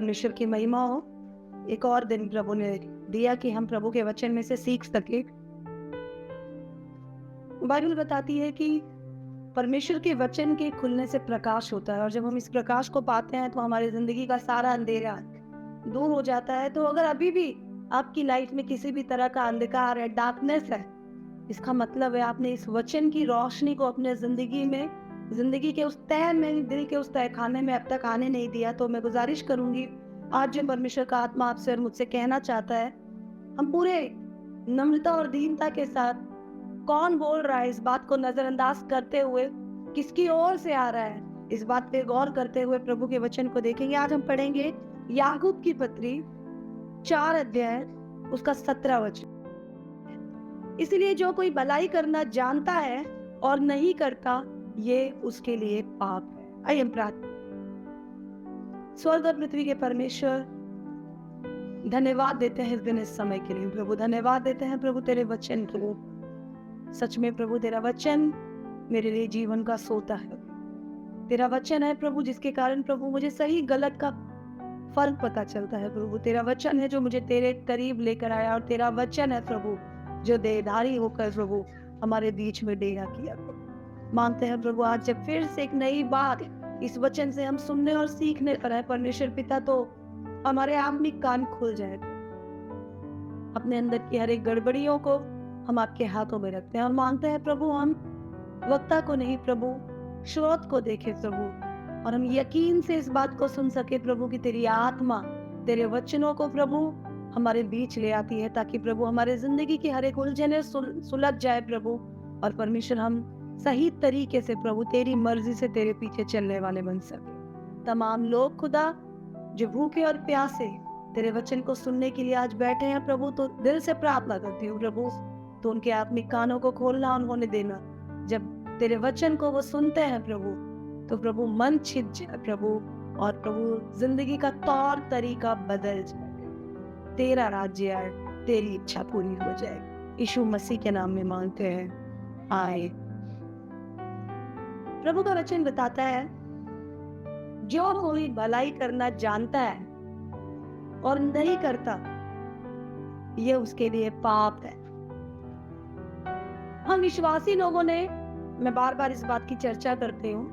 परमेश्वर की महिमा हो। एक और दिन प्रभु ने दिया कि हम प्रभु के वचन में से सीख सके। बाइबल बताती है कि परमेश्वर के वचन के खुलने से प्रकाश होता है, और जब हम इस प्रकाश को पाते हैं तो हमारी जिंदगी का सारा अंधेरा दूर हो जाता है। तो अगर अभी भी आपकी लाइफ में किसी भी तरह का अंधकार है, डार्कनेस है, इसका मतलब है आपने इस वचन की रोशनी को अपने जिंदगी के उस तह में, दिल के उस तहखाने में अब तक आने नहीं दिया। तो मैं गुजारिश करूंगी, आज जो परमेश्वर का आत्मा आपसे और मुझसे कहना चाहता है, हम पूरे नम्रता और दीनता के साथ, कौन बोल रहा है इस बात को नजरअंदाज करते हुए, किसकी ओर से आ रहा है, इस बात पे गौर करते हुए प्रभु के वचन को देखेंगे। आज हम पढ़ेंगे याकूब की पत्री 4 अध्याय उसका 17 वचन। इसलिए जो कोई भलाई करना जानता है और नहीं करता, ये उसके लिए पाप है। आइए हम प्रार्थना। स्वर्ग और पृथ्वी के परमेश्वर, धन्यवाद देते हैं इस दिन, इस समय के लिए प्रभु। धन्यवाद देते हैं प्रभु तेरे वचन के लिए। सच में प्रभु तेरा वचन मेरे लिए जीवन का सोता है। तेरा वचन है प्रभु जिसके कारण प्रभु मुझे सही गलत का फर्क पता चलता है। प्रभु तेरा वचन है जो मुझे तेरे करीब लेकर आया, और तेरा वचन है प्रभु जो देहधारी होकर प्रभु हमारे बीच में डेरा किया। मांगते हैं प्रभु आज जब फिर से एक नई बात इस वचन से हम सुनने और सीखने पर है परमेश्वर पिता, तो हमारे आत्मिक कान खुल जाए। अपने अंदर की हर एक गड़बड़ियों को हम आपके हाथों में रखते हैं और मांगते हैं प्रभु हम वक्ता को नहीं प्रभु श्रोत को देखें प्रभु, और हम यकीन से इस बात को सुन सके प्रभु कि तेरी आत्मा तेरे वचनों को प्रभु हमारे बीच ले आती है, ताकि प्रभु हमारे जिंदगी की हर एक उलझने सुलझ जाए प्रभु, और परमेश्वर हम सही तरीके से प्रभु तेरी मर्जी से तेरे पीछे चलने वाले बन सके। तमाम लोग खुदा जो भूखे और प्यासे तेरे वचन को सुनने के लिए आज बैठे हैं प्रभु, तो दिल से प्रार्थना करती हूँ प्रभु, तो उनके आत्मिक कानों को खोलना उन्होंने देना। जब तेरे वचन को वो सुनते हैं प्रभु, तो प्रभु मन छिद जाए प्रभु, और प्रभु जिंदगी का तौर तरीका बदल जाए, तेरा राज्य आए, तेरी इच्छा पूरी हो जाए। यीशु मसीह के नाम में मांगते हैं, आए। प्रभु का वचन बताता है जो कोई भलाई करना जानता है और नहीं करता, ये उसके लिए पाप है। हम विश्वासी लोगों ने, मैं बार बार इस बात की चर्चा करती हूँ,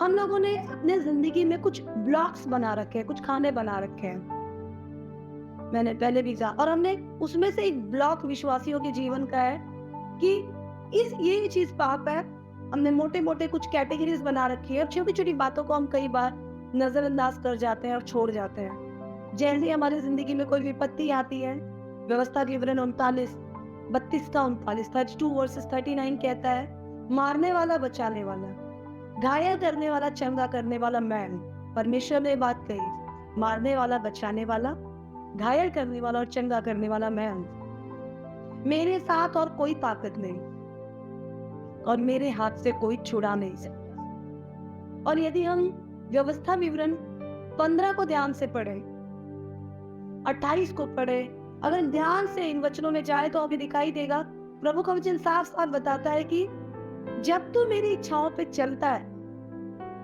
हम लोगों ने अपने जिंदगी में कुछ ब्लॉक्स बना रखे हैं, कुछ खाने बना रखे हैं। मैंने पहले भी कहा, और हमने उसमें से एक ब्लॉक विश्वासियों के जीवन का है कि ये चीज पाप है। हमने मोटे मोटे कुछ कैटेगरीज बना रखी है, छोटी छोटी बातों को हम कई बार नजरअंदाज कर जाते हैं और छोड़ जाते हैं। जैसे हमारी जिंदगी में कोई विपत्ति आती है, व्यवस्था विवरण 39 32 का 39 32 वर्सेस 39 कहता है, मारने वाला बचाने वाला, घायल करने वाला चंगा करने वाला मैं हूं। परमेश्वर ने बात कही, मारने वाला बचाने वाला, घायल करने वाला और चंगा करने वाला मैं हूं। मेरे साथ और कोई ताकत नहीं, और मेरे हाथ से कोई छुड़ा नहीं सकता। और यदि हम व्यवस्था विवरण 15 को ध्यान से पढ़े, 28 को पढ़े, अगर ध्यान से इन वचनों में जाए तो हमें दिखाई देगा, प्रभु का वचन साफ साफ बताता है कि जब तू मेरी इच्छाओं पे चलता है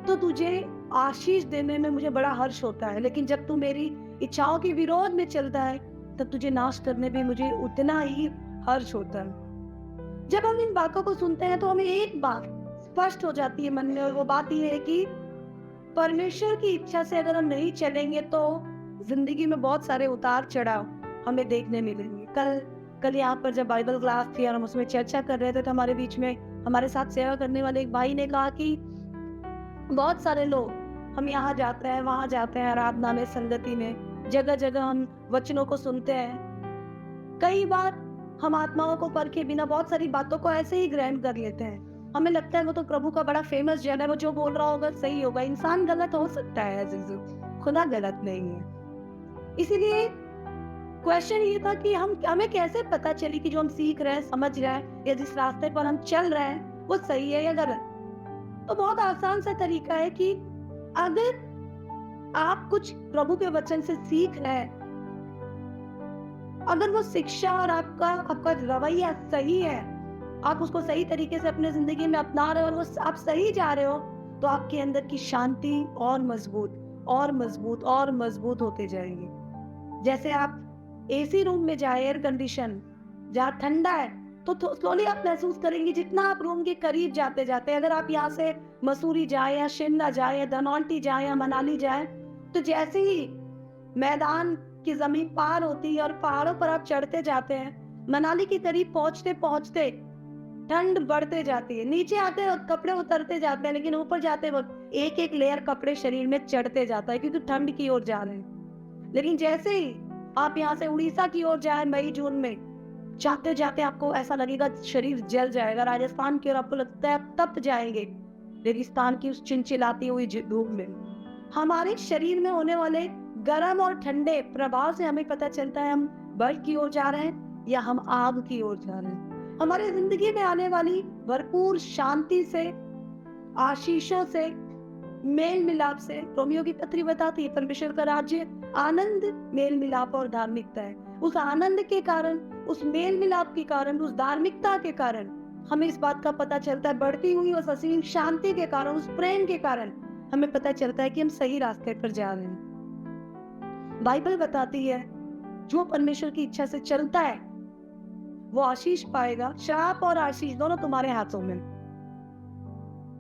तो तुझे आशीष देने में मुझे बड़ा हर्ष होता है, लेकिन जब तू मेरी इच्छाओं के विरोध में चलता है तब तुझे नाश करने में मुझे उतना ही हर्ष होता है। जब हम इन बातों को सुनते हैं तो हमें एक बात स्पष्ट हो जाती है मन में, और वो बात यह है कि परमेश्वर की इच्छा से अगर हम नहीं चलेंगे तो जिंदगी में बहुत सारे उतार चढ़ाव हमें देखने मिलेंगे। कल यहाँ पर जब बाइबल क्लास थी और हम उसमें चर्चा कर रहे थे, तो हमारे बीच में हमारे साथ सेवा करने वाले एक भाई ने कहा कि बहुत सारे लोग, हम यहाँ जाते हैं वहां जाते हैं, आराधना में, संगति में, जगह जगह हम वचनों को सुनते हैं। कई बार हम आत्माओं को परखे बिना बहुत सारी बातों को ऐसे ही ग्रहण कर लेते हैं। हमें लगता है वो तो प्रभु का बड़ा फेमस जन है, वो जो बोल रहा होगा सही होगा। इंसान गलत हो सकता है, खुदा गलत नहीं है। इसीलिए क्वेश्चन ये था कि हमें कैसे पता चले कि जो हम सीख रहे हैं, समझ रहे हैं, या जिस रास्ते पर हम चल रहे हैं वो सही है या गलत। तो बहुत आसान सा तरीका है कि अगर आप कुछ प्रभु के वचन से सीख रहे हैं, अगर वो शिक्षा और आपका रवैया सही है, आप उसको सही तरीके से अपने जिंदगी में अपना रहे हो और वो आप सही जा रहे हो, तो आपके अंदर की शांति और मजबूत और मजबूत होते जाएंगे। जैसे आप एसी रूम में जाए, एयर कंडीशन जहाँ ठंडा है, तो स्लोली आप महसूस करेंगे जितना आप रूम के करीब जाते जाते, अगर आप यहाँ से मसूरी जाए या शिमला जाए या धनौल्टी जाए या मनाली जाए, तो जैसे ही मैदान की जमीन पार होती है और पहाड़ों पर आप चढ़ते जाते हैं, मनाली के करीब पहुंचते पहुंचते ठंड बढ़ते जाती है। नीचे आते वक्त कपड़े उतरते जाते हैं, लेकिन ऊपर जाते वक्त एक एक लेयर कपड़े शरीर में चढ़ते जाता है, क्योंकि ठंड की ओर जा रहे हैं। लेकिन जैसे ही आप यहाँ से उड़ीसा की ओर जाए मई जून में, जाते जाते आपको ऐसा लगेगा शरीर जल जाएगा। राजस्थान की ओर आपको लगता है आप तप जाएंगे रेगिस्तान की उस चिलचिलाती हुई धूप में। हमारे शरीर में होने वाले गर्म और ठंडे प्रभाव से हमें पता चलता है हम बर्फ की ओर जा रहे हैं या हम आग की ओर जा रहे हैं। हमारी जिंदगी में आने वाली भरपूर शांति से, आशीषों से, मेल मिलाप से, रोमियो की पत्री बताती है परमेश्वर का राज्य आनंद, मेल मिलाप और धार्मिकता है। उस आनंद के कारण, उस मेल मिलाप के कारण, उस धार्मिकता के कारण हमें इस बात का पता चलता है, बढ़ती हुई उस असीम शांति के कारण, उस प्रेम के कारण हमें पता चलता है कि हम सही रास्ते पर जा रहे हैं। बाइबल बताती है जो परमेश्वर की इच्छा से चलता है वो आशीष पाएगा। श्राप और आशीष दोनों तुम्हारे हाथों में।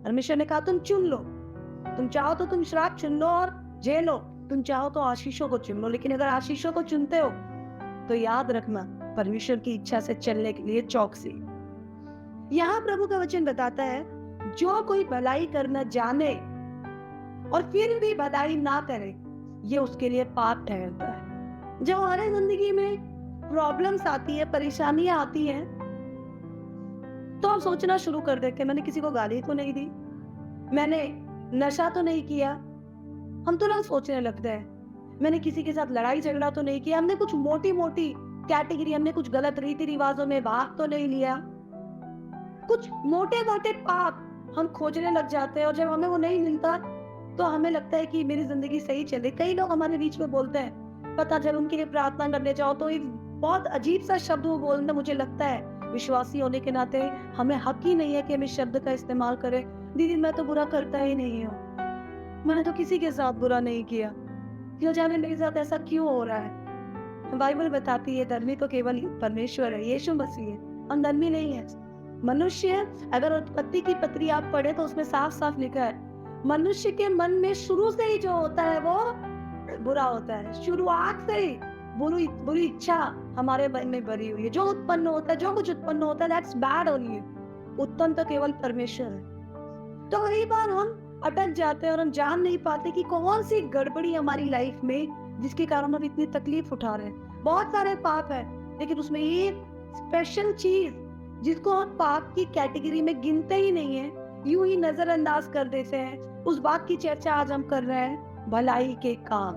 परमेश्वर ने कहा तुम चुन लो, तुम चाहो तो तुम श्राप चुन लो और झेलो, तुम चाहो तो आशीषों को चुन लो। लेकिन अगर आशीषों को चुनते हो तो याद रखना परमेश्वर की इच्छा से चलने के लिए चौकसी। यहाँ प्रभु का वचन बताता है जो कोई भलाई करना जाने और फिर भी भलाई ना करे, ये उसके लिए पाप ठहरता है। जब हमारे जिंदगी में प्रॉब्लम्स आती है, परेशानियां आती हैं, तो हम सोचना शुरू कर देते हैं मैंने किसी को गाली तो नहीं दी, मैंने नशा तो नहीं किया। हम तुरंत सोचने लगते हैं मैंने किसी के साथ लड़ाई झगड़ा तो नहीं किया, हमने कुछ मोटी मोटी कैटेगरी, हमने कुछ गलत रीति रिवाजों में भाग तो नहीं लिया। कुछ मोटे मोटे पाप हम खोजने लग जाते हैं और जब हमें वो नहीं मिलता तो हमें लगता है कि मेरी जिंदगी सही चले। कई लोग हमारे बीच में बोलते हैं, पता जब उनके लिए प्रार्थना करने जाओ तो एक बहुत अजीब सा शब्द वो बोलते, मुझे लगता है विश्वासी होने के नाते हमें हक ही नहीं है कि हम इस शब्द का इस्तेमाल करें, दीदी मैं तो बुरा करता ही नहीं हूँ, मैंने तो किसी के साथ बुरा नहीं किया, क्यों जाने मेरे साथ ऐसा क्यों हो रहा है। बाइबल बताती है धर्मी तो केवल परमेश्वर है, यीशु मसीह है, हम धर्मी नहीं है। मनुष्य, अगर उत्पत्ति की पत्री आप पढ़े तो उसमें साफ साफ लिखा है मनुष्य के मन में शुरू से ही जो होता है वो बुरा होता है। शुरुआत से ही बुरी इच्छा हमारे मन में भरी हुई है। जो उत्पन्न होता है, जो कुछ उत्पन्न होता है दैट्स बैड ओनली, उत्पन्न तो केवल परमेश्वर है। तो कई बार हम अटक जाते हैं और हम जान नहीं पाते कि कौन सी गड़बड़ी हमारी लाइफ में जिसके कारण हम इतनी तकलीफ उठा रहे हैं। बहुत सारे पाप है, लेकिन उसमें एक स्पेशल चीज जिसको हम पाप की कैटेगरी में गिनते ही नहीं है, यूं ही नजरअंदाज कर देते हैं, उस बात की चर्चा आज हम कर रहे हैं, भलाई के काम।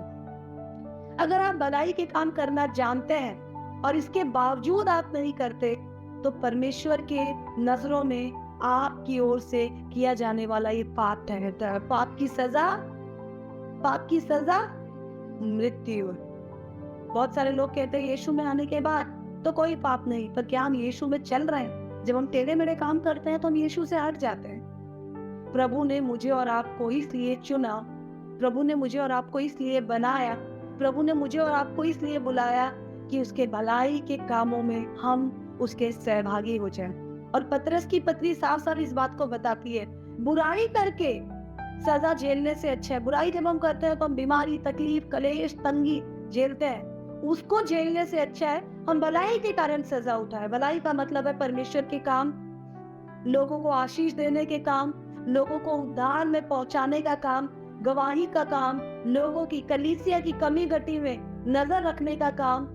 अगर आप भलाई के काम करना जानते हैं और इसके बावजूद आप नहीं करते तो परमेश्वर के नजरों में आपकी ओर से किया जाने वाला ये पाप ठहरता है। पाप की सजा मृत्यु। बहुत सारे लोग कहते हैं यीशु में आने के बाद तो कोई पाप नहीं, पर क्या हम यीशु में चल रहे हैं? जब हम टेढ़े मेढ़े काम करते हैं तो हम यीशु से हट जाते हैं। प्रभु ने मुझे और आपको इसलिए चुना, प्रभु ने मुझे और आपको इसलिए बनाया, प्रभु ने मुझे और आपको इसलिए बुलाया कि उसके भलाई के कामों में हम उसके सहभागी हो जाएं। और पतरस की पत्री साफ साफ इस बात को बताती है, बुराई करके सजा झेलने से अच्छा है। बुराई जब हम करते हैं तो हम बीमारी, तकलीफ, कलेश, तंगी झेलते हैं, उसको झेलने से अच्छा है हम भलाई के कारण सजा उठाए। भलाई का मतलब है परमेश्वर के काम, लोगों को आशीष देने के काम, लोगों को उद्धार में पहुंचाने का काम, गवाही का काम, लोगों की कलीसिया की कमी घटी में नजर रखने का काम,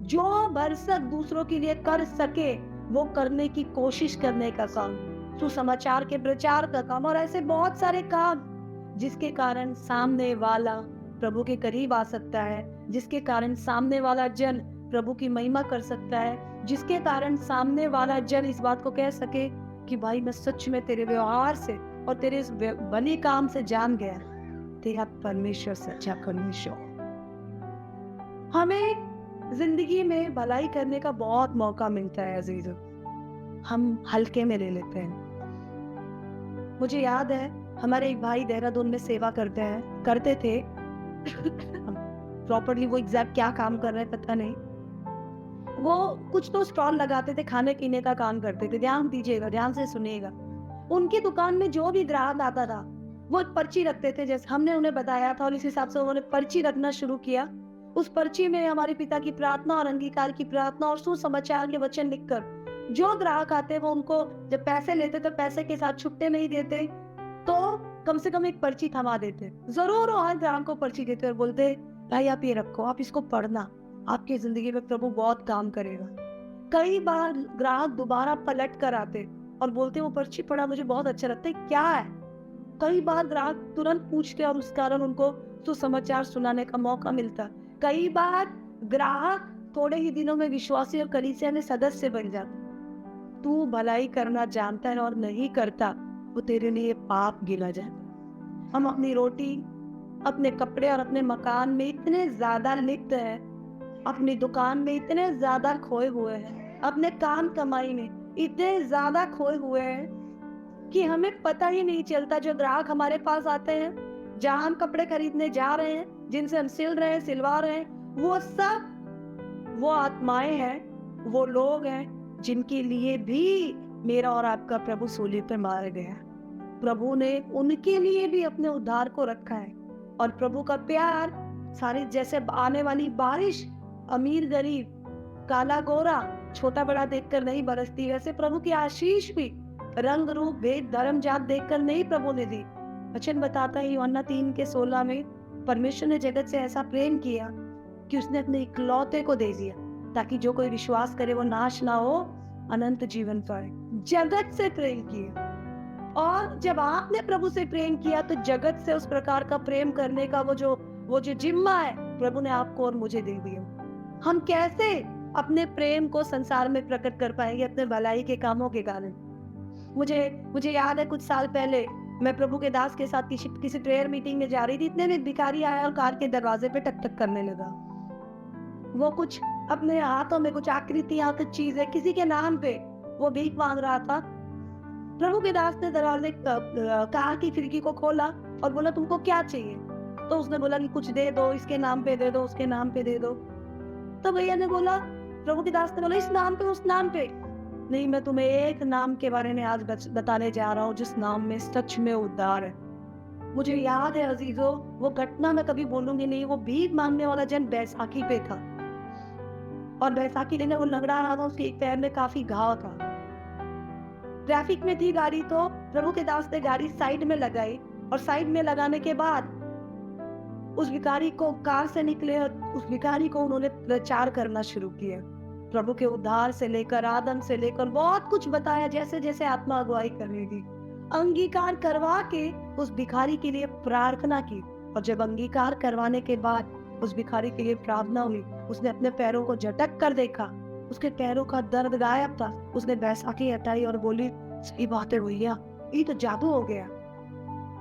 जो भरसक दूसरों के लिए कर सके वो करने की कोशिश करने का काम, सुसमाचार के प्रचार का काम, और ऐसे बहुत सारे काम जिसके कारण सामने वाला प्रभु के करीब आ सकता है, जिसके कारण सामने वाला जन प्रभु की महिमा कर सकता है, जिसके कारण सामने वाला जन इस बात को कह सके कि भाई मैं सच में तेरे व्यवहार से और तेरे इस भले काम से जान गया तेरा परमेश्वर सच्चा परमेश्वर। हमें जिंदगी में भलाई करने का बहुत मौका मिलता है अजीजों, हम हल्के में ले लेते हैं। मुझे याद है हमारे एक भाई देहरादून में सेवा करते थे, प्रॉपरली वो एग्जैक्ट क्या काम कर रहे हैं पता नहीं। वो कुछ तो स्टॉल लगाते थे, खाने पीने का काम करते थे। ध्यान दीजिएगा, ध्यान से सुनिएगा। उनकी दुकान में जो भी ग्राहक आता था वो एक पर्ची रखते थे, जैसे हमने उन्हें बताया था, और इस हिसाब से उन्होंने पर्ची रखना शुरू किया। उस पर्ची में हमारे पिता की प्रार्थना और अंगीकार की प्रार्थना और सुसमाचार के वचन लिखकर जो ग्राहक आते वो उनको जब पैसे लेते तो पैसे के साथ छुट्टे नहीं देते, तो कम से कम एक पर्ची थमा देते। जरूर वो हर ग्राहक को पर्ची देते और बोलते, भाई आप ये रखो, आप इसको पढ़ना, आपकी जिंदगी में प्रभु बहुत काम करेगा। कई बार ग्राहक दोबारा पलट कर आते और बोलते वो पर्ची पढ़ा, मुझे बहुत अच्छा लगता है, क्या है। कई बार ग्राहक तुरंत पूछते और उस कारण उनको सुसमाचार सुनाने का मौका मिलता। कई बार ग्राहक थोड़े ही दिनों में विश्वासी और कलीसिया में सदस्य बन जाता। तू भलाई करना जानता है और नहीं करता, वो तेरे लिए पाप गिना जाता। हम अपनी रोटी, अपने कपड़े और अपने मकान में इतने ज्यादा लिप्त हैं, अपनी दुकान में इतने ज्यादा खोए हुए हैं, अपने काम कमाई में इतने ज्यादा खोए हुए हैं कि हमें पता ही नहीं चलता। जो ग्राहक हमारे पास आते हैं, जहां हम कपड़े खरीदने जा रहे हैं, जिनसे हम सिल रहे हैं, सिलवा रहे हैं, वो सब वो आत्माएं हैं, वो लोग हैं जिनके लिए भी मेरा और आपका प्रभु सूली पर मारा गया। प्रभु ने उनके लिए भी अपने उद्धार को रखा है। और प्रभु का प्यार सारी, जैसे आने वाली बारिश अमीर गरीब, काला गोरा, छोटा बड़ा देखकर नहीं बरसती, वैसे प्रभु की आशीष भी रंग रूप भेद धर्म जात देखकर नहीं प्रभु ने दी। वचन बताता है यूहन्ना 3:16 में, परमेश्वर ने जगत से ऐसा प्रेम किया कि उसने अपने इकलौते को दे दिया, ताकि जो कोई विश्वास करे वो नाश ना हो, अनंत जीवन पाए। जगत से प्रेम किया। और जब आपने प्रभु से प्रेम किया तो जगत से उस प्रकार का प्रेम करने का वो जो जिम्मा है प्रभु ने आपको और मुझे दे दिया। हम कैसे अपने प्रेम को संसार में प्रकट कर पाएंगे अपने भलाई के कामों के कारण। मुझे याद है कुछ साल पहले मैं प्रभु के दास के साथ किसी प्रेयर मीटिंग में जा रही थी। इतने में भिखारी आया और कार के दरवाजे पे टक टक करने लगा। वो कुछ अपने हाथों में कुछ आकृतियां, कुछ चीजें, किसी के नाम पे वो भीख मांग रहा था। प्रभु के दास ने दरवाजे कार की खिड़की को खोला और बोला, तुमको क्या चाहिए? तो उसने बोला कि कुछ दे दो, इसके नाम पे दे दो, उसके नाम पे दे दो। तो भैया ने बोला, प्रभु के दास ने बोला, इस नाम पे उस नाम पे नहीं, मैं तुम्हें एक नाम के बारे में आज बताने जा रहा हूँ जिस नाम में सच में उद्धार है। मुझे याद है अजीजों, वो घटना मैं कभी बोलूंगी नहीं। वो भीख मांगने वाला जन बैसाखी पे था और बैसाखी लेने वो लंगड़ा रहा था, उसके एक पैर में काफी घाव था। ट्रैफिक में थी गाड़ी, तो प्रभु के दास ने गाड़ी साइड में लगाई और साइड में लगाने के बाद उस भिखारी को कार से निकले और उस भिखारी को उन्होंने प्रचार करना शुरू किया। प्रभु के उद्धार से लेकर, आदम से लेकर बहुत कुछ बताया, जैसे जैसे आत्मा अगुवाई करेगी। अंगीकार करवा के उस भिखारी के लिए प्रार्थना की, और जब अंगीकार करवाने के बाद उस भिखारी के लिए प्रार्थना हुई, उसने अपने पैरों को झटक कर देखा, उसके पैरों का दर्द गायब था। उसने बैसाखी हटाई और बोली, सही बात है भैया, ये तो जादू हो गया।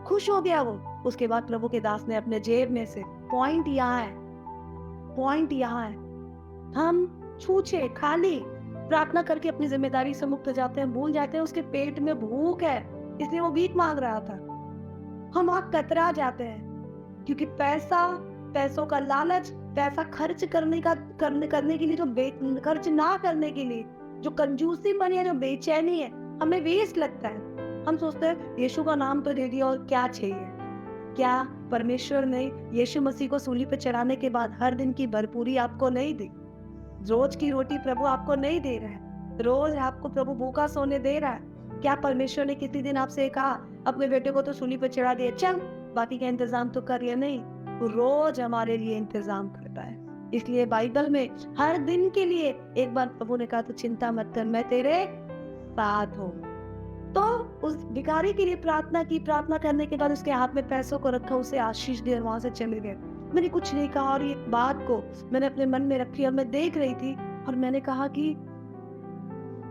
खुश हो गया वो। उसके बाद प्रभु के दास ने अपने जेब में से, पॉइंट यहाँ है, हम छूछे खाली प्रार्थना करके अपनी जिम्मेदारी से मुक्त हो जाते हैं, भूल जाते हैं उसके पेट में भूख है, इसलिए वो भीख मांग रहा था। हम वहां कतरा जाते हैं क्योंकि पैसों का लालच, पैसा खर्च करने के लिए, जो खर्च ना करने के लिए जो कंजूसी बनी है, जो बेचैनी है, हमें वेस्ट लगता है। हम सोचते हैं यीशु का नाम तो दे दिया और क्या चाहिए। क्या परमेश्वर ने यीशु मसीह को सूली पर चढ़ाने के बाद हर दिन की भरपूरी आपको नहीं दी? रोज की रोटी प्रभु आपको नहीं दे रहा है, रोज आपको प्रभु भूखा सोने दे रहा है। क्या परमेश्वर ने किसी दिन आपसे कहा अपने बेटे को तो सूली पर चढ़ा दिया, चल बाकी का इंतजाम तो कर लिया? नहीं, वो रोज हमारे लिए इंतजाम करता है। इसलिए बाइबल में हर दिन के लिए एक बार प्रभु ने कहा, तो चिंता मत कर, मैं तेरे साथ हूँ। तो उस भिखारी के लिए प्रार्थना की। प्रार्थना करने के बाद उसके हाथ में पैसों को रखा, उसे आशीष दी और वहां से चले गए। मैंने कुछ नहीं कहा और ये बात को मैंने अपने मन में रखी और मैं देख रही थी और मैंने कहा कि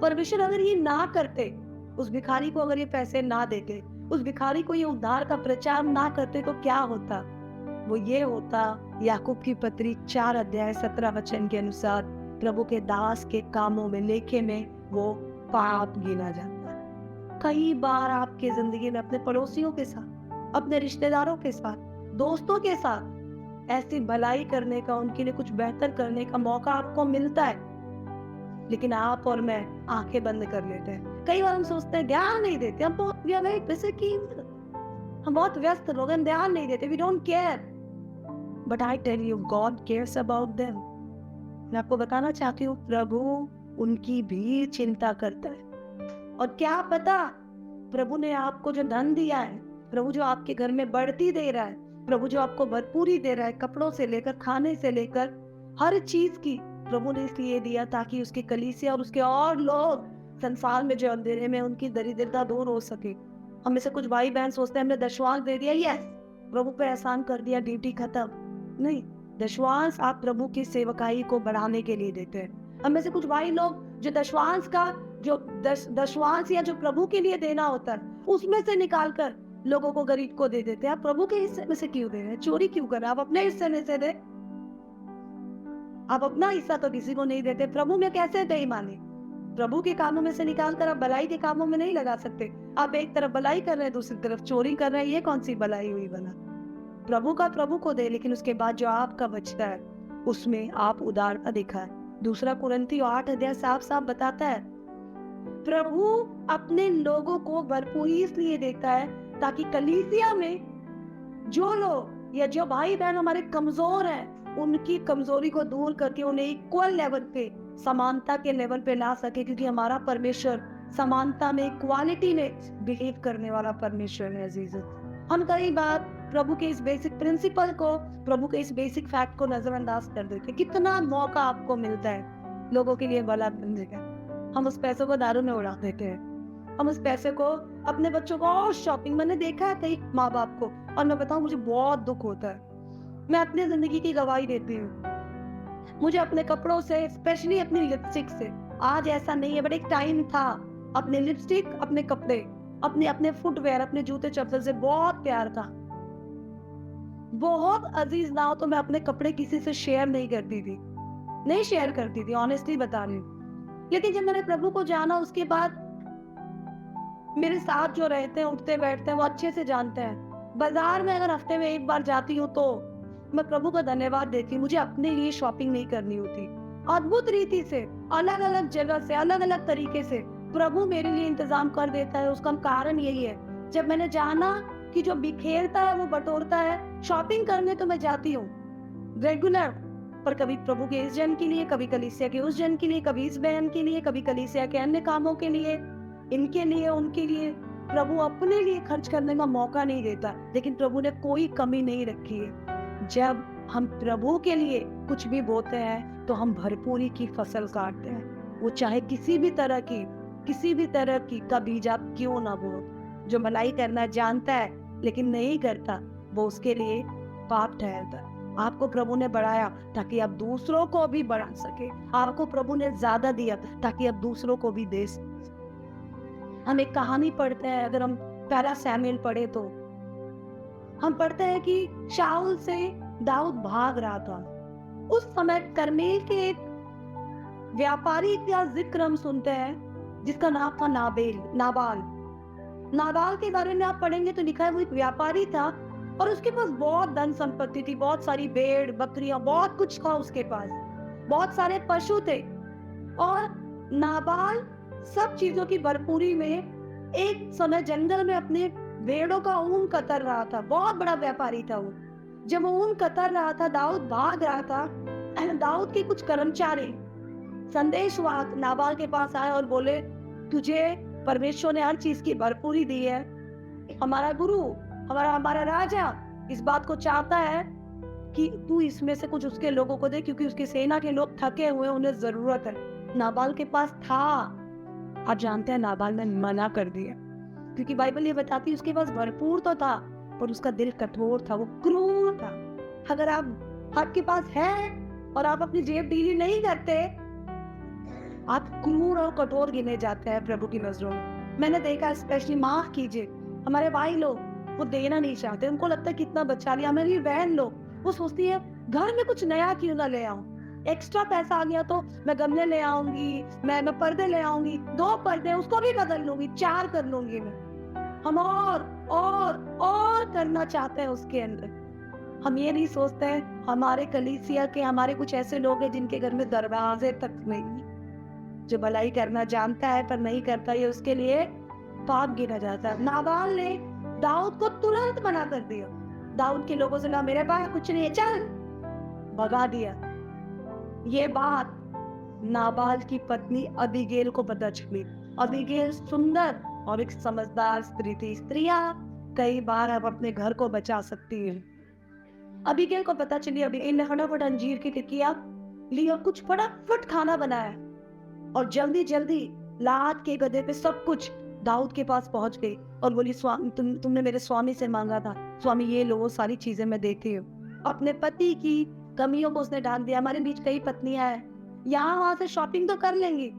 परमेश्वर अगर ये ना करते, उस भिखारी को अगर ये पैसे ना देते, उस भिखारी को ये उद्धार का प्रचार ना करते, तो क्या होता? वो ये होता, याकूब की पत्री 4:17 के अनुसार प्रभु के दास के कामों में, लेखे में वो पाप गिना जाता। कई बार आपके जिंदगी में अपने पड़ोसियों के साथ, अपने रिश्तेदारों के साथ, दोस्तों के साथ ऐसी भलाई करने का, उनके लिए कुछ बेहतर करने का मौका आपको मिलता है, लेकिन आप और मैं आंखें बंद कर लेते हैं। कई बार हम सोचते हैं, ध्यान नहीं देते, हम बहुत हम बहुत व्यस्त लोग हैं, ध्यान नहीं देते, we don't care. But I tell you, God cares about them. मैं आपको बताना चाहती हूँ, प्रभु उनकी भी चिंता करता है। और क्या पता, प्रभु ने आपको जो धन दिया है, प्रभु जो आपके घर में बढ़ती दे रहा है, प्रभु जो आपको भरपूरी दे रहा है, कपड़ों से लेकर, खाने से लेकर, हर चीज की, प्रभु ने इसलिए दिया ताकि उसकी कलीसिया और उसके और लोग संसार में जो अंधेरे में, उनकी दरिद्रता दूर हो सके। हम में से कुछ भाई बहन सोचते हैं, हमने दशवांश दे दिया, यस प्रभु पे एहसान कर दिया, ड्यूटी खत्म। नहीं, दशवांश आप प्रभु की सेवकाई को बढ़ाने के लिए देते हैं। हम में से कुछ भाई लोग जो दशवांश का, जो दशवांश या जो प्रभु के लिए देना होता है, उसमें से निकाल कर लोगों को, गरीब को दे देते हैं। आप प्रभु के हिस्से में से क्यों दे रहे हैं? चोरी क्यों कर रहे हैं? आप अपने हिस्से में से दे। आप अपना हिस्सा तो किसी को नहीं देते। प्रभु में कैसे बेईमानी? प्रभु के कामों में से निकाल कर आप भलाई के कामों में नहीं लगा सकते। आप एक तरफ भलाई कर रहे हैं, दूसरी तरफ चोरी कर रहे हैं, ये कौन सी भलाई हुई भला? प्रभु का प्रभु को दे, लेकिन उसके बाद जो आपका बचता है उसमें आप उदारता दिखाए। 2 कुरिन्थियों 8 अध्याय साफ साफ बताता है, प्रभु अपने लोगों को भरपूरी इसलिए देता है ताकि कलीसिया में जो लोग या जो भाई बहन हमारे कमजोर हैं, उनकी कमजोरी को दूर करके उन्हें इक्वल लेवल पे, समानता के लेवल पे ला सके। क्योंकि हमारा परमेश्वर समानता में, इक्वालिटी में बिहेव करने वाला परमेश्वर है। अजीज, हम कई बार प्रभु के इस बेसिक प्रिंसिपल को, प्रभु के इस बेसिक फैक्ट को नजरअंदाज कर देते। कितना मौका आपको मिलता है लोगों के लिए भला बनने का, हम उस पैसों को दारू में उड़ा देते हैं। हम उस पैसे को अपने बच्चों को और शॉपिंग, मैंने देखा है कई माँ बाप को, और मैं बताऊं मुझे बहुत दुख होता है। मैं अपनी जिंदगी की गवाही देती हूँ। मुझे अपने कपड़ों से, स्पेशली अपनी लिपस्टिक से, आज ऐसा नहीं है बट एक टाइम था, अपने लिपस्टिक, अपने कपड़े, अपने फुटवेयर, अपने जूते चप्पल से बहुत प्यार था। बहुत अजीज ना हो तो मैं अपने कपड़े किसी से शेयर नहीं करती थी, नहीं शेयर करती थी, ऑनेस्टली बता रही हूँ। लेकिन जब मैंने प्रभु को जाना, उसके बाद मेरे साथ जो रहते हैं, उठते बैठते हैं, वो अच्छे से जानते हैं। बाजार में अगर हफ्ते में एक बार जाती हूँ तो मैं प्रभु का धन्यवाद देती हूँ। मुझे अपने लिए शॉपिंग नहीं करनी होती। अद्भुत रीति से, अलग अलग जगह से, अलग अलग तरीके से प्रभु मेरे लिए इंतजाम कर देता है। उसका कारण यही है, जब मैंने जाना कि जो बिखेरता है वो बटोरता है। शॉपिंग करने तो मैं जाती हूँ रेगुलर, पर कभी प्रभु के इस जन के लिए, कभी कलीसिया के उस जन के लिए, कभी इस बहन के लिए, कभी कलीसिया के अन्य कामों के लिए, इनके लिए, उनके लिए। प्रभु अपने लिए खर्च करने का मौका नहीं देता, लेकिन प्रभु ने कोई कमी नहीं रखी है। जब हम प्रभु के लिए कुछ भी बोते हैं तो हम भरपूरी की फसल काटते हैं। वो चाहे किसी भी तरह की का बीज आप क्यों ना बो। जो भलाई करना जानता है लेकिन नहीं करता, वो उसके लिए पाप ठहरता है। आपको प्रभु ने बढ़ाया ताकि आप दूसरों को भी बढ़ा सके। आपको प्रभु ने ज्यादा दिया ताकि आप दूसरों को भी दे सके। हम एक कहानी पढ़ते हैं, अगर हम पहला सैमुएल पढ़े तो हम पढ़ते हैं कि शाऊल से दाऊद भाग रहा था। उस समय कर्मेल के एक व्यापारी का जिक्र हम सुनते हैं जिसका नाम था नाबाल के बारे में आप पढ़ेंगे तो लिखा है वो एक व्यापारी था और उसके पास बहुत धन संपत्ति थी, बहुत सारी भेड़ बकरियां, बहुत कुछ था उसके पास, बहुत सारे पशु थे। और नाबाल सब चीजों की भरपूरी में एक समय जंगल में अपने भेड़ों का ऊन कतर रहा था। बहुत बड़ा व्यापारी था वो। जब वो ऊन कतर रहा था, दाऊद भाग रहा था, दाऊद के कुछ कर्मचारी संदेशवाहक नाबाल के पास आए और बोले, तुझे परमेश्वर ने हर चीज की भरपूरी दी है। हमारा गुरु, हमारा राजा इस बात को चाहता है कि तू इसमें से कुछ उसके लोगों को दे, क्योंकि उसकी सेना के लोग थके हुए, उन्हें जरूरत है। नाबाल के पास था, आप जानते हैं नाबाल ने मना कर दिया, क्योंकि बाइबल ये बताती है उसके पास भरपूर तो था पर उसका दिल कठोर था, वो क्रूर था। अगर आपके पास है और आप अपनी जेब ढीली नहीं करते, आप क्रूर और कठोर गिने जाते हैं प्रभु की नजरों में। मैंने देखा, स्पेशली माफ कीजिए, हमारे भाई लोग वो देना नहीं चाहते, उनको लगता है कितना बचा लिया। मेरी बहन लोग वो सोचती है घर में कुछ नया क्यों ना ले आऊं, एक्स्ट्रा पैसा आ गया तो मैं गमले ले आऊंगी, मैं पर्दे ले आऊंगी, 2 पर्दे उसको भी बदल लूंगी, 4 कर लूंगी मैं। हम और करना चाहते हैं उसके अंदर। हम ये नहीं सोचते हैं हमारे कलीसिया के हमारे कुछ ऐसे लोग हैं जिनके घर में दरवाजे तक नहीं, जो भलाई करना जानता है पर नहीं करता, ये उसके लिए पाप गिना जाता है। नाबाल ने दाऊद को तुरंत मना कर दिया। दाऊद के लोगों से कहा मेरे पास कुछ नहीं है, चल, भगा दिया। ये बात नाबाल की पत्नी अबीगेल को पता चली। अबीगेल सुंदर और एक समझदार स्त्री थी। स्त्रियां कई बार अब अपने घर को बचा सकती हैं। अबीगेल को पता चली। अबीगेल ने फटाफट अंजीर की टिकिया ली और कुछ फटाफट खाना बनाया और जल्दी जल्दी लाद के गधे पे सब कुछ दाऊद के पास पहुंच गई और बोली, स्वामी तुमने मेरे स्वामी से मांगा था, स्वामी ये लो, सारी चीजें मैं देती हूँ। अपने पति की कमियों को उसने ढांक दिया। हमारे बीच कई पत्नियां हैं, यहाँ वहां से शॉपिंग तो कर लेंगी,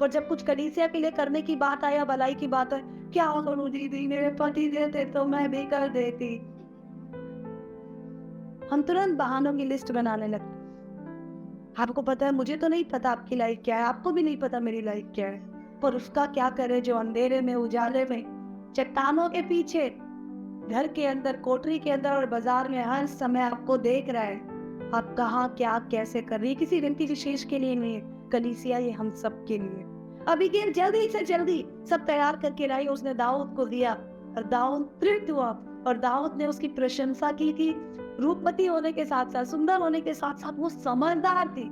पर जब कुछ कलीसिया के लिए करने की बात आया, भलाई की बात है, क्या करूं दीदी, मेरे पति देते तो मैं भी कर देती। हम तुरंत बहानों की लिस्ट बनाने लगते। आपको पता है, मुझे तो नहीं पता आपकी लाइफ क्या है, आपको भी नहीं पता मेरी लाइफ क्या है, पर उसका क्या करे जो अंधेरे में, उजाले में, चट्टानों के पीछे, घर के अंदर, कोठरी के अंदर और बाजार में हर समय आपको देख रहा है। आप कहाँ क्या कैसे कर रही है, किसी व्यक्ति विशेष के लिए नहीं है, कलीसिया ये हम सब के लिए। अबीगेल जल्दी से जल्दी सब तैयार करके लाई, उसने दाऊद को दिया और दाऊद तृप्त हुआ और दाऊद ने उसकी प्रशंसा की थी। रूपवती होने के साथ साथ, सुंदर होने के साथ साथ वो समझदार थी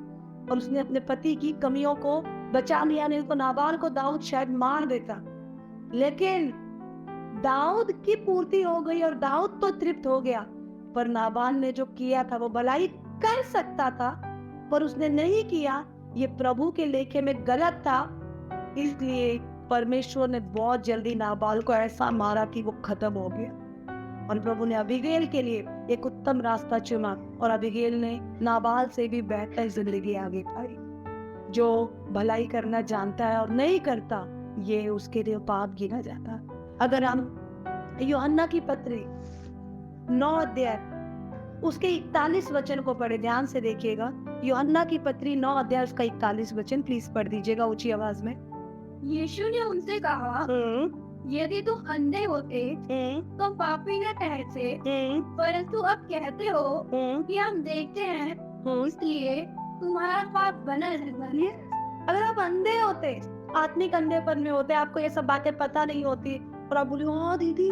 और उसने अपने पति की कमियों को बचा लिया। नहीं तो नाबाल को दाऊद शायद मार देता। लेकिन दाऊद की पूर्ति हो गई और दाऊद तो तृप्त हो गया, पर नाबाल ने जो किया था वो भलाई कर सकता था पर उसने नहीं किया। ये प्रभु के लेखे में गलत था, इसलिए परमेश्वर ने बहुत जल्दी नाबाल को ऐसा मारा कि वो खत्म हो गया और प्रभु ने अबीगेल के लिए एक उत्तम रास्ता चुना और अबीगेल ने नाबाल से भी बेहतर जिंदगी आगे पाई। जो भलाई करना जानता है और नहीं करता, ये उसके लिए पाप गिना जाता। अगर हम यूहन्ना की पत्री 9 अध्याय उसके 41 वचन को पढ़े, ध्यान से देखिएगा। यूहन्ना की पत्री 9 अध्याय उसका 41 वचन प्लीज पढ़ दीजिएगा ऊंची आवाज में। यीशु ने उनसे कहा, यदि तुम अंधे होते तो पापी न कहते, परंतु अब कहते हो कि हम देखते हैं, इसलिए तुम्हारा पाप बना रहता है। अगर आप अंधे होते, आत्मिक अंधेपन में होते, आपको ये सब बातें पता नहीं होती और आप बोले ओ दीदी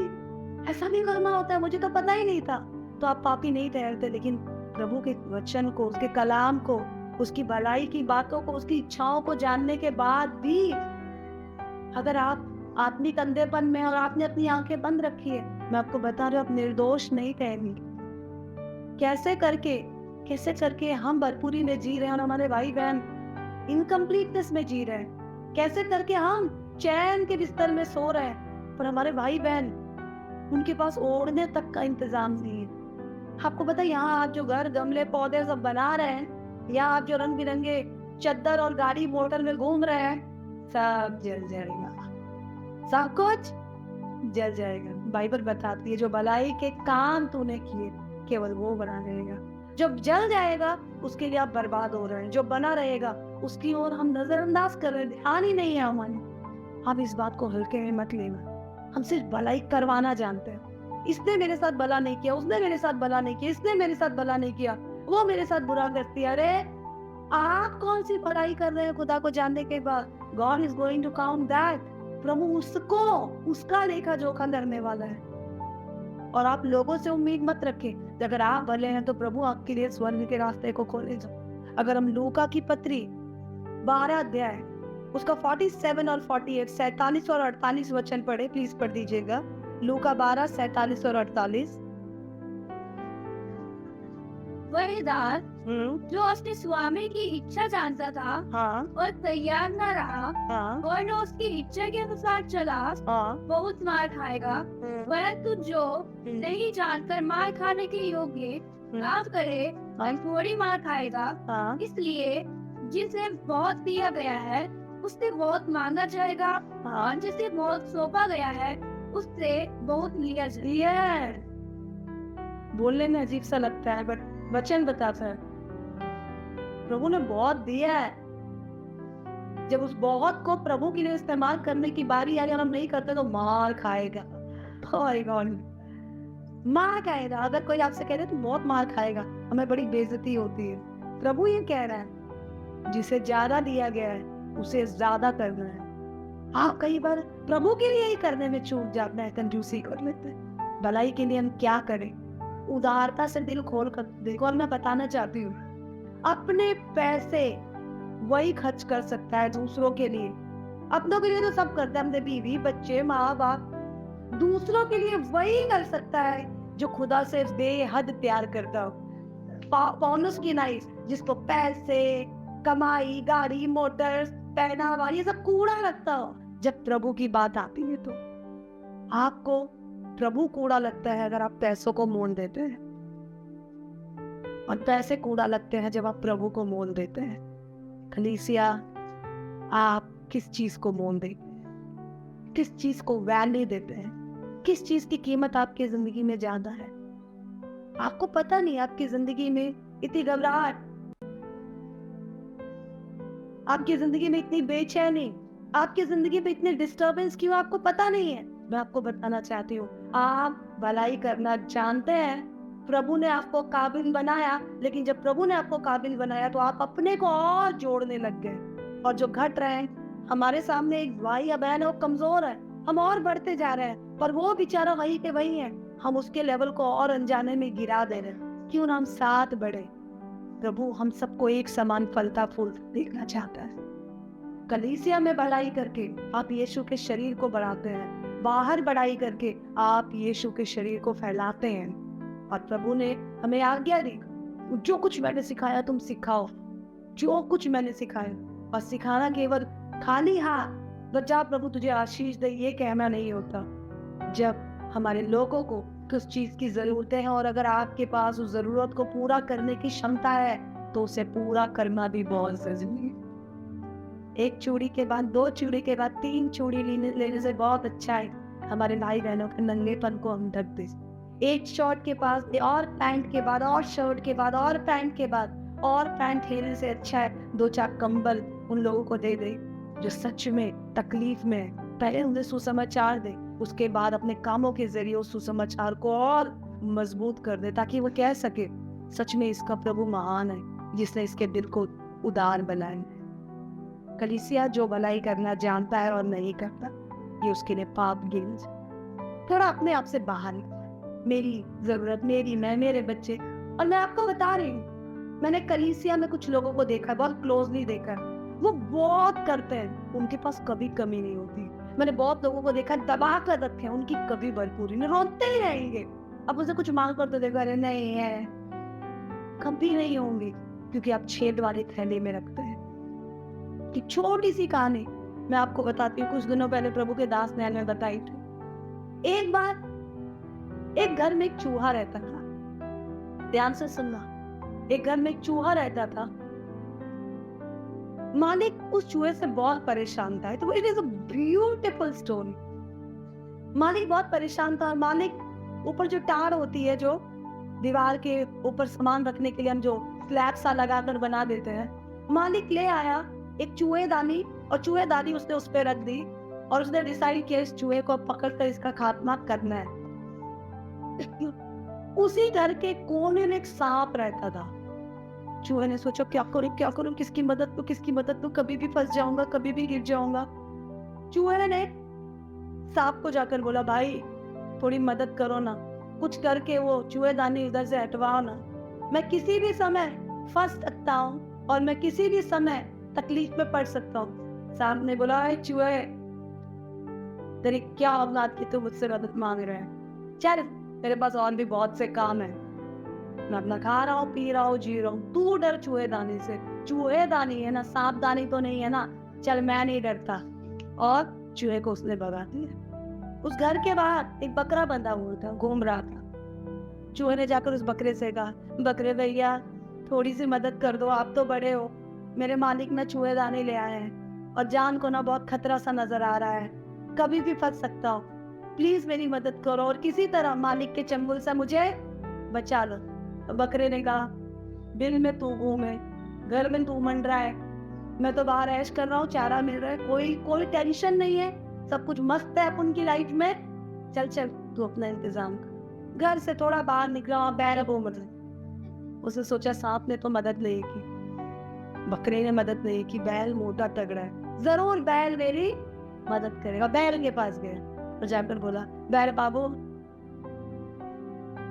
ऐसा भी करना होता है, मुझे तो पता ही नहीं था, तो आप पापी नहीं ठहरते। लेकिन प्रभु के वचन को, उसके कलाम को, उसकी भलाई की बातों को, उसकी इच्छाओं को जानने के बाद भी अगर आप आत्मिक अंधेपन में और आपने अपनी आंखें बंद रखी है, मैं आपको बता रही हूँ, आप निर्दोष नहीं ठहरेंगे। कैसे करके हम भरपूरी में जी रहे हैं और हमारे भाई बहन इनकम्प्लीटनेस में जी रहे हैं। कैसे करके हम चैन के बिस्तर में सो रहे हैं पर हमारे भाई बहन, उनके पास ओढ़ने तक का इंतजाम नहीं है। आपको पता है, यहाँ आप जो घर, गमले, पौधे सब बना रहे हैं, या आप जो रंग बिरंगे चद्दर और गाड़ी मोटर में घूम रहे हैं, सब जल जाएगा, सब कुछ जल जाएगा। बाइबल बताती है जो भलाई के काम तूने किए केवल वो बना रहेगा, जब जल जाएगा उसके लिए आप बर्बाद हो रहे हैं। जो बना रहेगा उसकी ओर हम नजरअंदाज कर रहे हैं, ध्यान ही नहीं है हमारे। आप इस बात को हल्के में मत लेना। हम सिर्फ भलाई करवाना जानते हैं। इसने मेरे साथ भला नहीं किया, उसने मेरे साथ भला नहीं किया, इसने मेरे साथ भला नहीं किया, वो मेरे साथ बुरा करती है। अरे आप कौन सी भलाई कर रहे हैं खुदा को जानने के बाद? God is going to count that. प्रभु उसको, उसका लेखा जोखा करने वाला है। और आप लोगों से उम्मीद मत रखें। अगर आप भले हैं तो प्रभु आपके लिए स्वर्ग के रास्ते को खोलेगा। अगर हम लूका की पत्री 12 अध्याय उसका 47 और 48, 47 और 48 वचन पढ़े, प्लीज पढ़ दीजिएगा। लूका 12, 47 और 48। वही दास जो अपने स्वामी की इच्छा जानता था और तैयार न रहा और न उसकी इच्छा के अनुसार चला, बहुत मार खाएगा। परंतु जो नहीं जानकर मार खाने के योग्य काम करे और थोड़ी मार खाएगा। इसलिए जिसे बहुत दिया गया है उससे बहुत मांगा जाएगा और जिसे बहुत सौंपा गया है उससे बहुत लिया जाएगा। बोलने में अजीब सा लगता है बट वचन बताता है प्रभु ने बहुत दिया है। जब उस बहुत को प्रभु के लिए इस्तेमाल करने की बारी आई और हम नहीं करते तो मार खाएगा। मार खाएगा। अगर कोई आपसे कह दे तो बहुत मार खाएगा, हमें बड़ी बेइज्जती होती है। प्रभु ये कह रहा है जिसे ज्यादा दिया गया है उसे ज्यादा करना है। आप कई बार प्रभु के लिए ही करने में चूक जाते हैं, कंजूसी कर लेते हैं। भलाई के लिए हम क्या करें? उदारता से दिल खोल कर देखो। और मैं बताना चाहती हूँ, अपने पैसे वही खर्च कर सकता है दूसरों के लिए। अपनों के लिए तो सब करते हैं, अपने बीवी बच्चे माँ बाप। दूसरों के लिए वही कर सकता है जो खुदा से बेहद प्यार करता हो। पौलुस की नाइस, जिसको पैसे कमाई गाड़ी मोटर पहनावा ये सब कूड़ा लगता हो, जब प्रभु की बात आती है तो आपको प्रभु कूड़ा लगता है अगर आप पैसों को मोल देते हैं, और पैसे कूड़ा लगते हैं जब आप प्रभु को मोल देते हैं। कलीसिया, आप किस चीज को मोल देते हैं? किस चीज को वैल्यू देते हैं? किस चीज की कीमत आपकी जिंदगी में ज्यादा है? आपको पता नहीं आपकी जिंदगी में इतनी घबराहट, आपकी जिंदगी में इतनी बेचैनी, आपकी जिंदगी में इतने डिस्टर्बेंस क्यों, आपको पता नहीं है। मैं आपको बताना चाहती हूँ, आप भलाई करना जानते हैं। प्रभु ने आपको काबिल बनाया, लेकिन जब प्रभु ने आपको काबिल बनाया तो आप अपने को और जोड़ने लग गए। और जो घट रहे हैं, हमारे सामने एक भाई या बहन है, वो कमजोर है, हम और बढ़ते जा रहे हैं, पर वो बेचारा वही के वही है, हम उसके लेवल को और अनजाने में गिरा दे रहे हैं। क्यों ना हम साथ बढ़े? प्रभु हम सबको एक समान फलता फूल देखना चाहता है। कलीसिया में बढ़ाई करके आप यीशु के शरीर को बढ़ाते हैं, बाहर बढ़ाई करके आप यीशु के शरीर को फैलाते हैं। और प्रभु ने हमें आज्ञा दी, जो कुछ मैंने सिखाया तुम सिखाओ, जो कुछ मैंने सिखाया। और सिखाना केवल खाली हाथ बच्चा प्रभु तुझे आशीष दे ये कहना नहीं होता। जब हमारे लोगों को किस चीज की जरूरत है और अगर आपके पास उस जरूरत को पूरा करने की क्षमता है तो उसे पूरा करना भी बहुत जरूरी है। एक चूड़ी के बाद, दो चूड़ी के बाद, तीन चूड़ी लेने से बहुत अच्छा है हमारे भाई बहनों के नंगेपन को हम ढक दे। एक शर्ट के पास और पैंट के बाद और शर्ट के बाद और पैंट के बाद और पैंट लेने से अच्छा है दो चार कंबल उन लोगों को दे दे जो सच में तकलीफ में है। पहले उन्हें सुसमाचार दे, उसके बाद अपने कामों के जरिए उस सुसमाचार को और मजबूत कर दे, ताकि वो कह सके सच में इसका प्रभु महान है जिसने इसके दिल को उदार बनाया। कलीसिया जो भलाई करना जानता है और नहीं करता, ये उसके लिए पाप गिन। थोड़ा अपने आप से बाहर, मेरी जरूरत, मेरी, मैं, मेरे बच्चे। और मैं आपको बता रही हूँ, मैंने कलीसिया में कुछ लोगों को देखा, बहुत क्लोजली देखा, वो बहुत करते हैं, उनके पास कभी कमी नहीं होती। मैंने बहुत लोगों को देखा दबा कर रखे हैं, उनकी कभी भरपूरी नहीं, रोते ही रहेंगे। अब उनसे कुछ मांग कर तो देखो, अरे नहीं है, कभी नहीं होंगे, क्योंकि आप छेद वाले थैले में रखते हैं। कि छोटी सी कहानी मैं आपको बताती हूँ, कुछ दिनों पहले प्रभु के दास ने हमें बताई थी। एक बार एक घर में एक चूहा रहता था, ध्यान से सुनना। एक घर में एक चूहा रहता था, मालिक उस चूहे से बहुत परेशान था। तो it is a beautiful story. मालिक बहुत परेशान था। मालिक ऊपर जो टार होती है, जो दीवार के ऊपर सामान रखने के लिए हम जो स्लैब सा लगाकर बना देते हैं, मालिक ले आया एक चूहेदानी, और चूहेदानी उसने उस पर रख दी, और उसने डिसाइड किया इस चूहे को पकड़कर इसका खात्मा करना है। उसी घर के कोने में एक सांप रहता था। चूहे ने सोचा क्या करूं, किसकी मदद तो कभी भी फंस जाऊंगा, कभी भी गिर जाऊंगा। चूहे ने सांप को जाकर बोला, भाई थोड़ी मदद करो ना, कुछ करके वो चूहेदानी इधर से हटवाओ ना, मैं किसी भी समय फंस सकता हूँ और मैं किसी भी समय तकलीफ में पड़ सकता हूँ। सांप ने बोला, चूहे तेरी क्या औलाद की तू मुझसे मदद मांग रहे हैं, चल मेरे पास और भी बहुत से काम है, मैं अपना खा रहा हूँ, पी रहा हूँ, जी रहा हूँ, तू डर चूहेदानी से। चूहेदानी है ना, सांपदानी तो नहीं है ना, चल मैं नहीं डरता। और चूहे को उसने भगा दिया। उस घर के बाहर एक बकरा बंधा हुआ था, घूम रहा था। चूहे ने जाकर उस बकरे से कहा, बकरे भैया थोड़ी सी मदद कर दो, आप तो बड़े हो, मेरे मालिक ना चूहेदानी ले आए हैं और जान को ना बहुत खतरा सा नजर आ रहा है, कभी भी फंस सकता हूँ, प्लीज मेरी मदद करो और किसी तरह मालिक के चंगुल से मुझे बचा लो। तो बकरे ने कहा, बिल में तू घूमे, घर में तू मंडरा है, मैं तो बाहर ऐश कर रहा हूँ, चारा मिल रहा है, कोई टेंशन नहीं है, सब कुछ मस्त है अपन की लाइफ में, चल तू अपना इंतजाम कर। घर से थोड़ा बाहर निकला, वहां बैल घूम रहे। उसने सोचा सांप ने तो मदद नहीं की, बकरे ने मदद नहीं की, बैल मोटा तगड़ा है, जरूर बैल मेरी मदद करेगा। बैल के पास गया और जाकर बोला, बैल बाबू,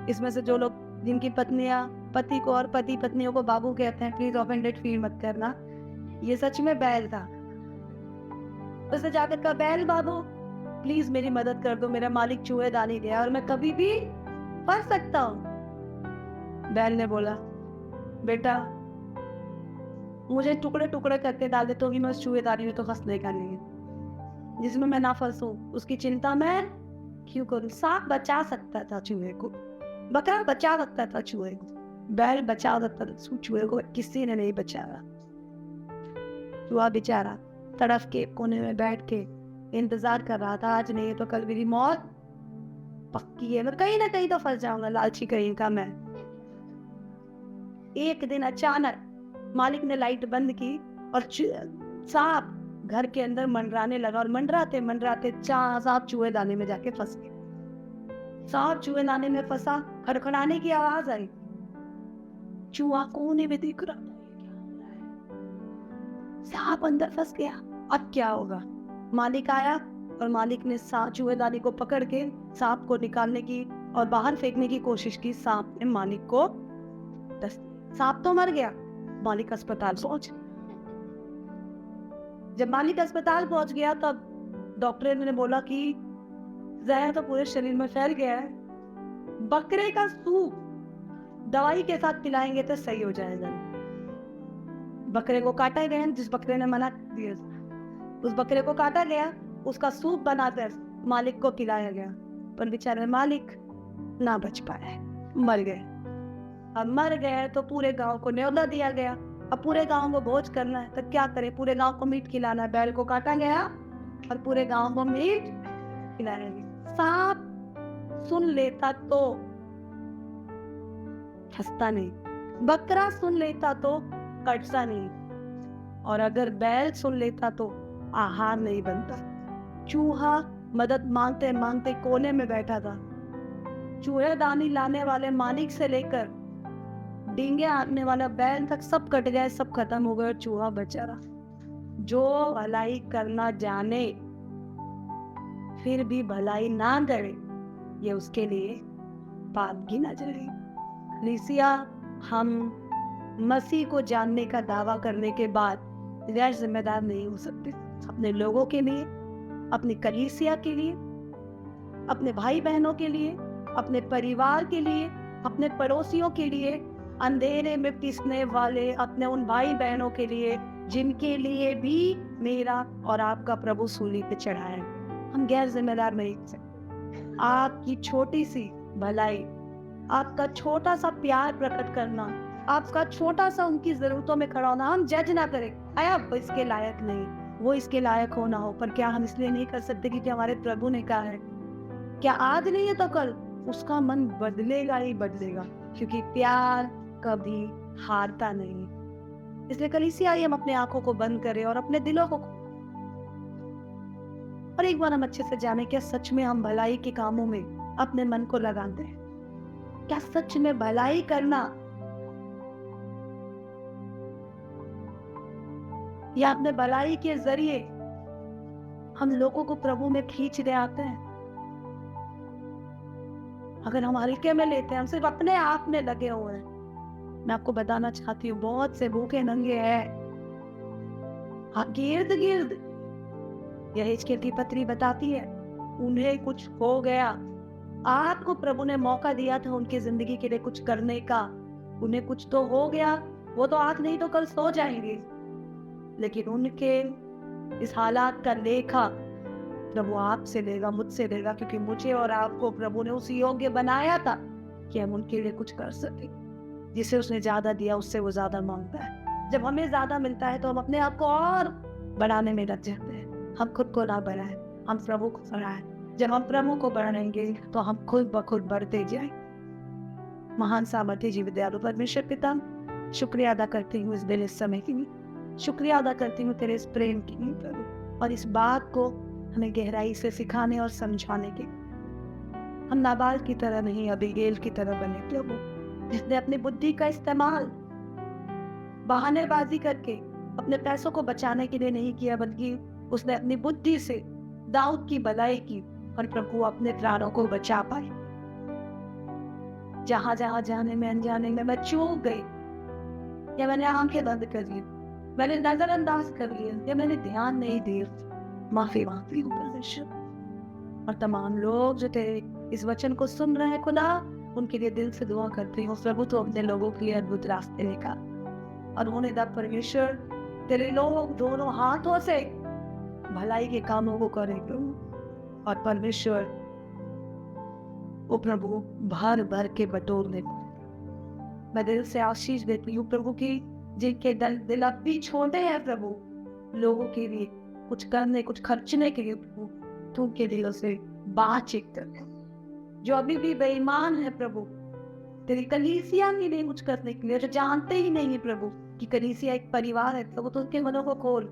इसमें से जो लोग जिनकी पत्नियां पति को और पति पत्नियों को बाबू कहते हैं, प्लीज ऑफेंडेड फील मत करना, ये सच में बैल था। उसने जाकर कहा, बैल बाबू प्लीज मेरी मदद कर दो, मेरा मालिक चूहेदानी गया और मैं कभी भी फंस सकता हूँ। बैल ने बोला, बेटा मुझे टुकड़े टुकड़े करके डाल दे तो भी मैं उस चूहेदानी में तो फंसने का नहीं है, जिसमें मैं ना फंसूं उसकी चिंता मैं क्यों करूं। सांप बचा सकता था चूहे को, बकरा बचा सकता था चूहे को, बैल बचा सकता था चूहे को, किसी ने नहीं बचाया। चूहा बेचारा तड़फ के कोने में बैठ के इंतजार कर रहा था, आज नहीं तो कल मेरी मौत पक्की है, मैं कहीं ना कहीं तो फंस जाऊंगा, लालची कहीं का मैं। एक दिन अचानक मालिक ने लाइट बंद की और सांप घर के अंदर मंडराने लगा और मंडराते मंडराते सांप चूहेदानी में जाके फंस गया। सांप चूहेदानी में फंसा, खड़खड़ाने की आवाज आई, चूहा कोने में दिख रहा, सांप अंदर फंस गया, अब क्या होगा। मालिक आया और मालिक ने चूहेदानी को पकड़ के सांप को निकालने की और बाहर फेंकने की कोशिश की। सांप ने मालिक को सांप तो मर गया। मालिक अस्पताल पहुंच, जब मालिक अस्पताल पहुंच गया तब डॉक्टर ने बोला कि जहर तो पूरे शरीर में फैल गया है, बकरे का सूप दवाई के साथ पिलाएंगे तो सही हो जाएगा। बकरे को काटा गया, जिस बकरे ने मना दिया उस बकरे को काटा गया, उसका सूप बनाकर मालिक को खिलाया गया, पर बेचारे मालिक ना बच पाए, मर गए। अब मर गए तो पूरे गांव को न्योता दिया गया, अब पूरे गांव को भोज करना है, तो क्या करे, पूरे गांव को मीट खिलाना है। बैल को काटा गया और पूरे गांव को मीट खिलाया गया। सांप सुन लेता तो हंसता नहीं, बकरा सुन लेता तो कटता नहीं, और अगर बैल सुन लेता तो आहार नहीं बनता। चूहा मदद मांगते मांगते कोने में बैठा था। चूहेदानी लाने वाले मालिक से लेकर डींगे आने वाला बैल तक सब कट गए, सब खत्म हो गए, चूहा बचा रहा। जो भलाई करना जाने फिर भी भलाई ना करे, ये उसके लिए पाप गिना जाए। कलीसिया, हम मसीह को जानने का दावा करने के बाद गैर जिम्मेदार नहीं हो सकते। अपने लोगों के लिए, अपनी कलीसिया के लिए, अपने भाई बहनों के लिए, अपने परिवार के लिए, अपने पड़ोसियों के लिए, अंधेरे में पिसने वाले अपने उन भाई बहनों के लिए जिनके लिए भी मेरा और आपका प्रभु सूली पे चढ़ाया है, हम गैर जिम्मेदार नहीं हो सकते। आपकी छोटी सी भलाई, आपका छोटा सा प्यार प्रकट करना, आपका छोटा सा उनकी जरूरतों में खड़ा होना, हम जज ना करें आया इसके लायक नहीं, वो इसके लायक हो ना हो, पर क्या हम इसलिए नहीं कर सकते कि हमारे प्रभु ने कहा है, क्या आज नहीं है तो कल उसका मन बदलेगा ही बदलेगा, क्योंकि प्यार कभी हारता नहीं। इसलिए कलीसिया हम अपने आंखों को बंद करें और अपने दिलों को, और एक बार हम अच्छे से जाने क्या सच में हम भलाई के कामों में अपने मन को लगाते हैं। क्या सच में भलाई करना या अपने भलाई के जरिए हम लोगों को प्रभु में खींच ले आते हैं? अगर हम हल्के में लेते हैं, हम सिर्फ अपने आप में लगे हुए हैं, मैं आपको बताना चाहती हूँ बहुत से भूखे नंगे हैं गिर्द गिर्द। यह हिजकिय्याह की पत्री बताती है उन्हें कुछ हो गया। आपको प्रभु ने मौका दिया था उनकी जिंदगी के लिए कुछ करने का, उन्हें कुछ तो हो गया, वो तो आज नहीं तो कल सो जाएंगे, लेकिन उनके इस हालात का लेखा प्रभु आपसे लेगा, मुझसे लेगा, क्योंकि मुझे और आपको प्रभु ने उस योग्य बनाया था कि हम उनके लिए कुछ कर सके। जिसे उसने ज्यादा दिया उससे वो ज्यादा मांगता है। जब हमें ज्यादा मिलता है तो हम अपने आप को और बढ़ाने में लग जाते हैं। हम खुद को ना बढ़ाएं, हम प्रभु को बढ़ाएं। जब हम प्रभु को बढ़ाएंगे तो हम खुद ब खुद बढ़ते जाएं। महान सामर्थ्य जीव दयालु परमेश्वर पिता, शुक्रिया अदा करती हूँ इस दिन इस समय के लिए, शुक्रिया अदा करती हूँ तेरे इस प्रेम के लिए प्रभु, और इस बात को हमें गहराई से सिखाने और समझाने के। हम नाबाल की तरह नहीं, अबीगेल की तरह बने प्रभु, जिसने अपनी बुद्धि का इस्तेमाल बहानेबाजी करके अपने पैसों को बचाने के लिए नहीं किया, बल्कि उसने अपनी बुद्धि से दाऊद की भलाई की और प्रभु अपने प्राणों को बचा पाए। जहां जहां जाने में अनजाने में मैं चूक गई, या मैंने आंखें बंद कर ली, मैंने नजरअंदाज कर लिया, या मैंने ध्यान नहीं दिया, माफी मांगती हूँ परमेश्वर। और तमाम लोग जो तेरे इस वचन को सुन रहे हैं खुदा, उनके लिए दिल से दुआ करती हूँ प्रभु, तो अपने लोगों के लिए अद्भुत रास्ते निकाल और उन्हें दा परमेश्वर, तेरे लोग दोनों हाथों से भलाई के कामों को करें प्रभु। और परमेश्वर वो प्रभु भर भर के बटोरने, मैं दिल से आशीष देती हूँ प्रभु की जिनके दिल अब भी छोटे हैं प्रभु, लोगों के लिए कुछ करने, कुछ खर्चने के लिए प्रभु, तू उनके दिलों से बातचीत कर। जो अभी भी बेईमान है प्रभु, तेरी कलीसिया के लिए कुछ करने के लिए, जो जानते ही नहीं है प्रभु कि कलीसिया एक परिवार है प्रभु, तो उनके मनों को खोल।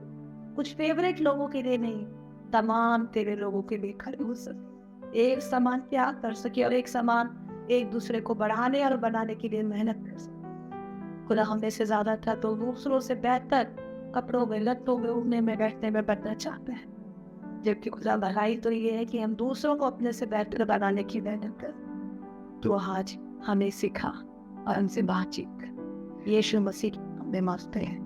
कुछ फेवरेट लोगों के लिए नहीं, तमाम तेरे लोगों के लिए खड़े हो सके, एक समान प्यार कर सके और एक समान एक दूसरे को बढ़ाने और बनाने के लिए मेहनत कर सके। खुदा हमने से ज्यादा था तो दूसरों से बेहतर कपड़ों में, लत्तों में, उड़ने में, बैठने में बनना चाहते हैं, जबकि खुदा भलाई तो ये है कि हम दूसरों को अपने से बेहतर बनाने की मेहनत करें। तो आज हमें सिखा और हमसे बातचीत कर। यीशु मसीह हमें मांगते हैं।